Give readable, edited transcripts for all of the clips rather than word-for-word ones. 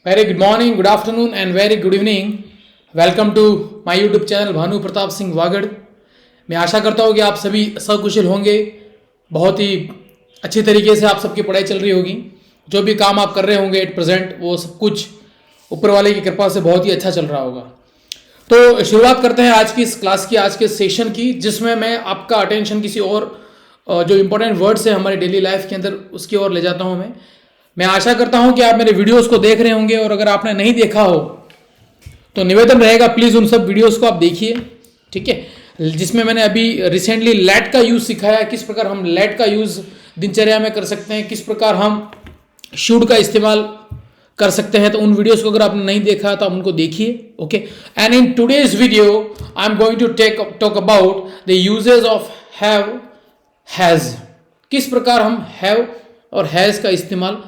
Very good morning, good afternoon and very good evening. Welcome to my YouTube channel Bhanu Pratap Singh Wagad. मैं आशा करता हूँ कि आप सभी सकुशल होंगे। बहुत ही अच्छी तरीके से आप सबकी पढ़ाई चल रही होगी। जो भी काम आप कर रहे होंगे एट प्रेजेंट, वो सब कुछ ऊपर वाले की कृपा से बहुत ही अच्छा चल रहा होगा। तो शुरुआत करते हैं आज की इस क्लास की, आज के सेशन की, जिसमें मैं आपका अटेंशन किसी और जो इंपॉर्टेंट वर्ड्स है हमारे डेली लाइफ के अंदर उसकी ओर ले जाता हूं। मैं आशा करता हूं कि आप मेरे वीडियोस को देख रहे होंगे, और अगर आपने नहीं देखा हो तो निवेदन रहेगा प्लीज़ उन सब वीडियोस को आप देखिए, ठीक है। जिसमें मैंने अभी रिसेंटली लेट का यूज़ सिखाया, किस प्रकार हम लेट का यूज़ दिनचर्या में कर सकते हैं, किस प्रकार हम शुड का इस्तेमाल कर सकते हैं। तो उन वीडियोस को अगर आपने नहीं देखा तो आप उनको देखिए, okay. And in today's video I am going to talk about the uses of have, has. किस प्रकार हम हैव और हैज का इस्तेमाल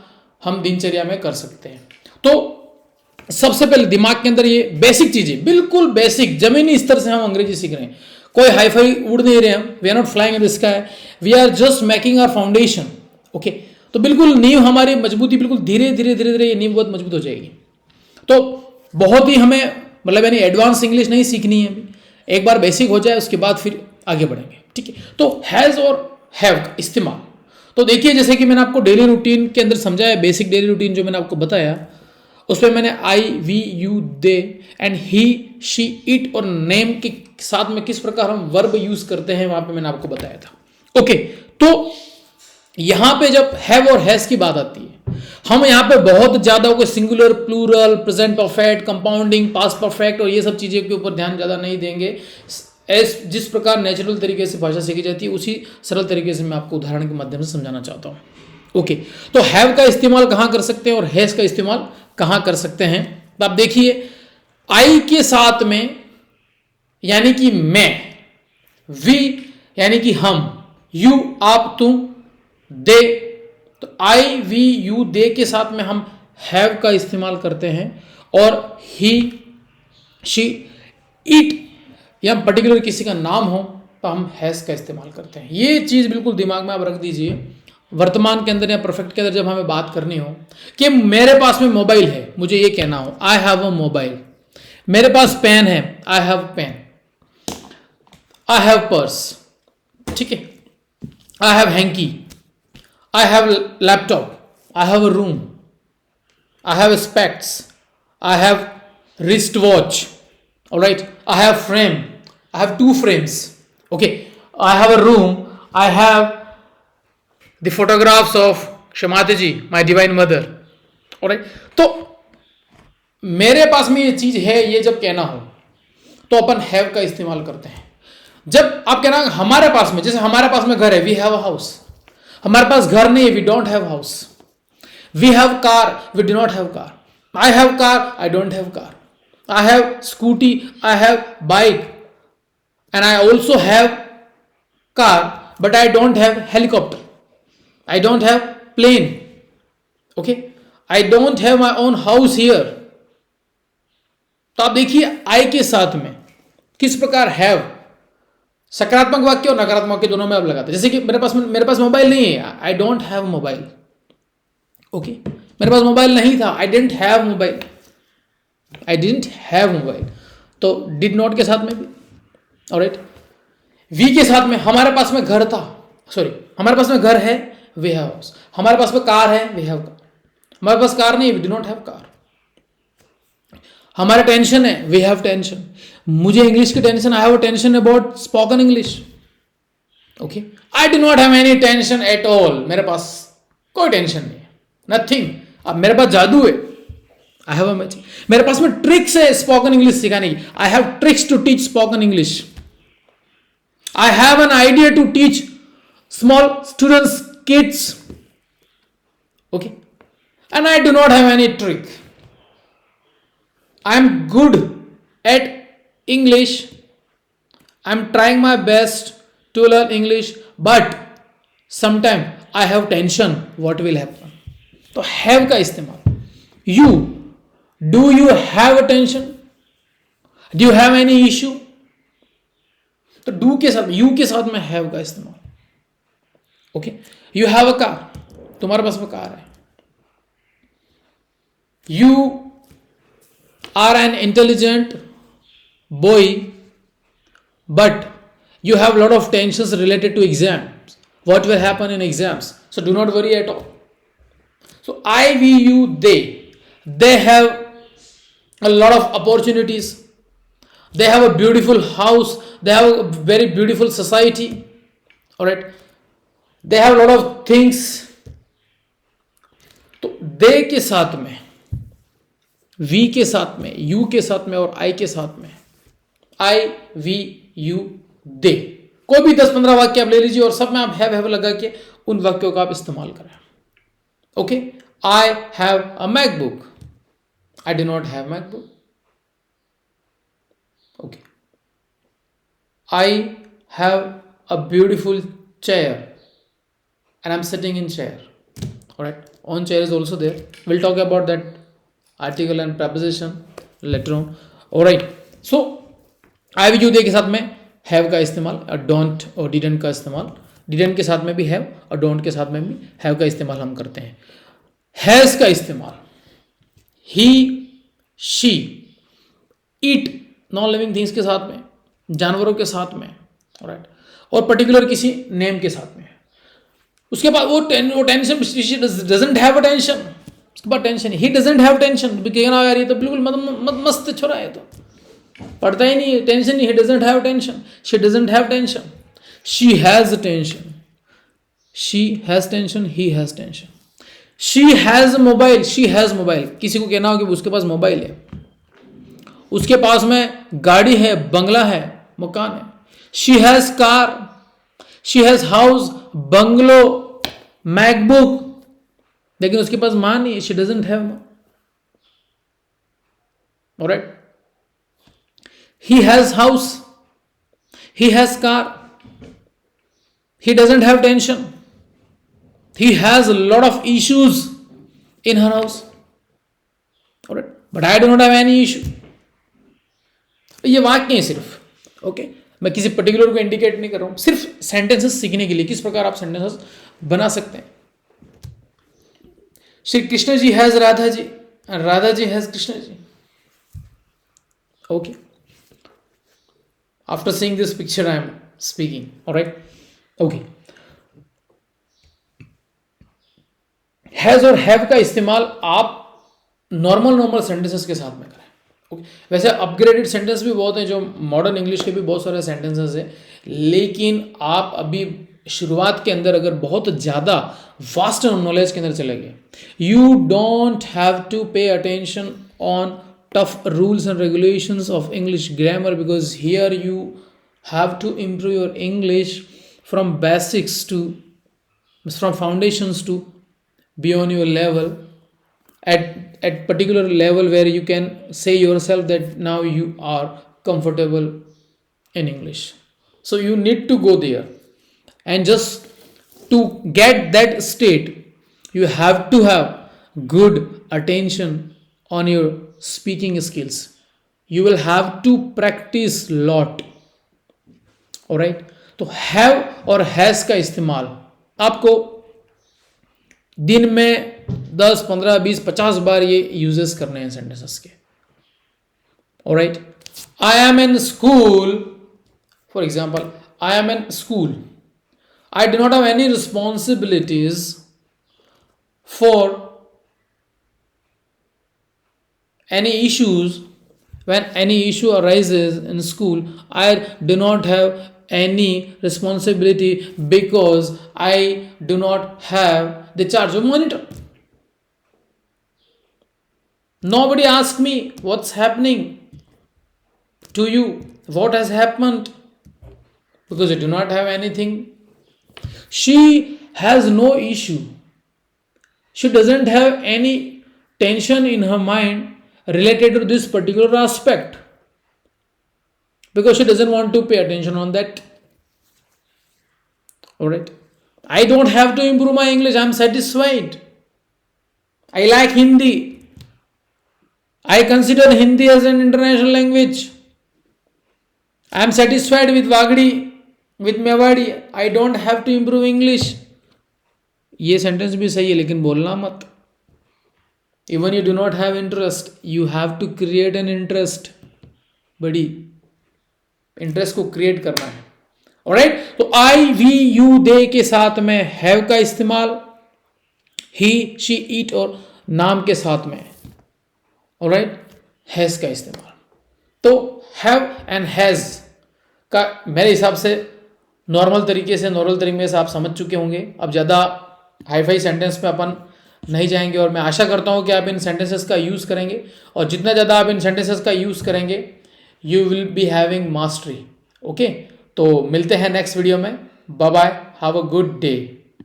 हम दिनचर्या में कर सकते हैं। तो सबसे पहले दिमाग के अंदर ये बेसिक चीजें, बिल्कुल बेसिक जमीनी स्तर से हम अंग्रेजी सीख रहे हैं। कोई हाई फाई उड़ नहीं रहे हम, we are not flying in the sky, we are just making our foundation, okay. तो बिल्कुल नींव हमारी मजबूती, बिल्कुल धीरे धीरे धीरे धीरे ये नींव बहुत मजबूत हो जाएगी। तो बहुत ही हमें मतलब यानी एडवांस इंग्लिश नहीं सीखनी है, एक बार बेसिक हो जाए उसके बाद फिर आगे बढ़ेंगे, ठीक है। तो हैज और हैव का इस्तेमाल, तो देखिए जैसे कि मैंने आपको डेली रूटीन के अंदर समझाया, बेसिक डेली रूटीन जो मैंने आपको बताया, उसमें मैंने I, we, you, they and he, she, it और नेम के साथ में किस प्रकार हम वर्ब यूज करते हैं वहां पे मैंने आपको बताया था, ओके। तो यहां पे जब हैव और हैज की बात आती है, हम यहां पे बहुत ज्यादा कोई singular, plural, present perfect, compounding, past perfect और ये सब चीजें के ऊपर ध्यान ज्यादा नहीं देंगे। जिस प्रकार नेचुरल तरीके से भाषा सीखी जाती है उसी सरल तरीके से मैं आपको उदाहरण के माध्यम से समझाना चाहता हूं, ओके। तो हैव का इस्तेमाल कहां कर सकते हैं और हैज का इस्तेमाल कहां कर सकते हैं। तो आप देखिए, आई के साथ में यानी कि मैं, वी यानी कि हम, यू आप तुम, दे, तो आई, वी, यू, दे के साथ में हम हैव का इस्तेमाल करते हैं। और ही, शी, इट या पर्टिकुलर किसी का नाम हो तो हम हैज का इस्तेमाल करते हैं। ये चीज़ बिल्कुल दिमाग में आप रख दीजिए। वर्तमान के अंदर या परफेक्ट के अंदर जब हमें बात करनी हो कि मेरे पास में मोबाइल है, मुझे ये कहना हो आई हैव अ मोबाइल, मेरे पास पेन है, I have pen, I have purse, ठीक है, I have hanky, I have laptop, I have a room, I have specs, I have wrist watch, alright, I have frame, I have two frames, okay, I have a room, I have the photographs of Shamati ji, my divine mother, alright। तो मेरे पास में ये चीज है, ये जब कहना हो तो अपन हैव का इस्तेमाल करते हैं। जब आप कहना हमारे पास में, जैसे हमारे पास में घर है, वी हैव अ हाउस, हमारे पास घर नहीं है, we don't have house. We have car, we do not have car. I have car, I don't have car. I have scooty, I have bike, and I also have car, but I don't have helicopter. I don't have plane. Okay? I don't have my own house here. तो आप देखिए I के साथ में किस प्रकार have सकारात्मक वाक्य और नकारात्मक वाक्य दोनों में आप लगाते हैं। जैसे कि मेरे पास मोबाइल नहीं है, I don't have mobile, okay. मेरे पास मोबाइल नहीं था, I didn't have mobile, I didn't have mobile. तो डिड नॉट के साथ में भी, ऑलराइट। वी के साथ में हमारे पास में घर था, सॉरी हमारे पास में घर है, वी हैव हाउस। हमारे पास में कार है, वी हैव कार। हमारे पास कार नहीं, we do not have car. हमारा टेंशन है, वी हैव टेंशन। मुझे इंग्लिश की tension, I have a tension about spoken English, okay. I do not have any tension at all, मेरे पास कोई टेंशन नहीं है, नथिंग। अब मेरे पास जादू है, आई हैव अ मैजिक। मेरे पास में ट्रिक्स है स्पोकन इंग्लिश सिखाने की, I have tricks to teach spoken English. I have an idea to teach small students, kids, okay. And I do not have any trick. I am good at English, I am trying my best to learn English, but sometime I have tension what will happen. तो have का इस्तेमाल, you, do you have a tension, do you have any issue, तो do के साथ, you के साथ में have का इस्तेमाल, okay. you have a car, तुम्हारे पास में कार है, you are an intelligent boy, but you have a lot of tensions related to exams. What will happen in exams? So do not worry at all. So I, we, you, they have a lot of opportunities. They have a beautiful house. They have a very beautiful society. All right. They have a lot of things. तो दे के साथ में, we के साथ में, you के साथ में और आई के साथ में, आई, वी, यू, दे, कोई भी 10-15 वाक्य आप ले लीजिए और सब में आप हैव लगा के उन वाक्यों का आप इस्तेमाल करें. Okay. I have a MacBook. I do not have MacBook. Okay. I have a beautiful chair and I'm sitting in chair. All right. On chair is also there. We'll talk about that article and preposition later on. All right. So I, we, you, they के साथ में have का इस्तेमाल, don't और didn't का इस्तेमाल, didn't के साथ में भी have और don't के साथ में भी have का इस्तेमाल हम करते हैं. has का इस्तेमाल he, she, it, non living things के साथ में, जानवरों के साथ में. All right. और पर्टिकुलर किसी नेम के साथ में. उसके बाद वो tension, doesn't have a tension. उसके बाद tension, he doesn't have tension. कहना यार ये तो बिल्कुल मस्त छोरा है, तो पढ़ता ही नहीं, टेंशन नहीं. He doesn't have tension. She doesn't have tension. She has tension. She has tension. He has tension. She has mobile. She has mobile. किसी को कहना हो कि उसके पास मोबाइल है, उसके पास में गाड़ी है, बंगला है, मकान है. She has car, she has house, bungalow, MacBook, लेकिन उसके पास माँ नहीं है. She doesn't have माँ. Alright. He has house, he has car, he doesn't have tension, he has a lot of issues in her house. Alright. But I do not have any issue. ये वाक्य है सिर्फ. Okay. मैं किसी particular को indicate नहीं कर रहा हूं, सिर्फ सेंटेंसेस सीखने के लिए किस प्रकार आप सेंटेंसेस बना सकते हैं. Shri Krishna ji has Radha ji and Radha ji has Krishna ji. Okay. After seeing this picture I am speaking. Alright. Okay. Has और हैव का इस्तेमाल आप नॉर्मल सेंटेंसेस के साथ में करें. Okay. वैसे अपग्रेडेड सेंटेंस भी बहुत हैं, जो मॉडर्न इंग्लिश के भी बहुत सारे सेंटेंसेस हैं, लेकिन आप अभी शुरुआत के अंदर अगर बहुत ज़्यादा वास्ट नॉलेज के अंदर चले गए, you don't have to pay attention on tough rules and regulations of English grammar, because here you have to improve your English from basics to, from foundations to beyond your level, at particular level where you can say yourself that now you are comfortable in English. So you need to go there, and just to get that state you have to have good attention on your speaking skills. You will have to practice lot. alright. तो have और has का इस्तेमाल आपको दिन में 10, 15, 20, 50 बार ये uses करने हैं सेंटेंसेस के. Alright. I am in school, for example, I am in school. I do not have any responsibilities for any issues. When any issue arises in school, I do not have any responsibility because I do not have the charge of monitor. Nobody asks me what's happening to you, what has happened, because I do not have anything. She has no issue. She doesn't have any tension in her mind related to this particular aspect, because she doesn't want to pay attention on that. Alright. I don't have to improve my English. I'm satisfied. I like Hindi. I consider Hindi as an international language. I'm satisfied with Wagdi, with Mewadi. I don't have to improve English. ये sentence भी सही है, लेकिन बोलना मत. Even you do not have interest, you have to create an interest. बड़ी interest को create करना है। ऑलराइट, तो आई, वी, यू, दे के साथ में हैव का इस्तेमाल, ही, शी, ईट और नाम के साथ में ऑलराइट हैज का इस्तेमाल। तो हैव एंड हैज का मेरे हिसाब से नॉर्मल तरीके से आप समझ चुके होंगे। अब ज़्यादा हाईफाई सेंटेंस में अपन नहीं जाएंगे और मैं आशा करता हूं कि आप इन सेंटेंसेस का यूज़ करेंगे, और जितना ज़्यादा आप इन सेंटेंसेस का यूज़ करेंगे you will be having mastery. Okay, तो मिलते हैं नेक्स्ट वीडियो में। Bye bye, have a good day.